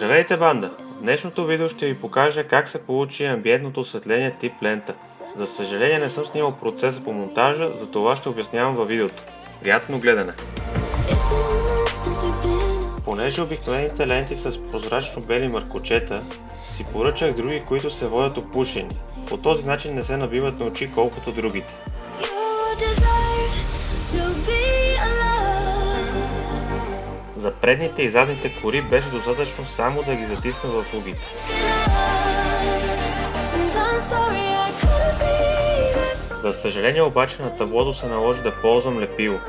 Здравейте, банда! В днешното видео ще ви покажа как се получи амбиентното осветление тип лента. За съжаление не съм снимал процеса по монтажа, затова ще обяснявам във видеото. Приятно гледане! Понеже обикновените ленти са с прозрачно бели маркочета, си поръчах други, които се водят опушени. По този начин не се набиват на очи колкото другите. За предните и задните кори беше достатъчно само да ги затисна в фугите. За съжаление обаче на таблото се наложи да ползвам лепило.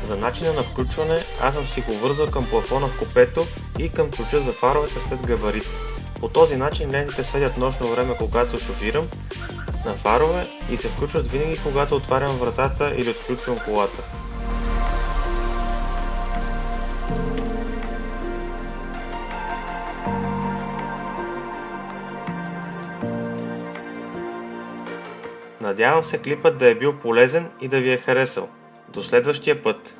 За начина на включване аз съм си го вързал към плафона в купето и към ключа за фаровете след габарит. По този начин лентите светят нощно време, когато шофирам на фарове и се включват винаги, когато отварям вратата или отключвам колата. Надявам се клипът да е бил полезен и да ви е харесал. До следващия път!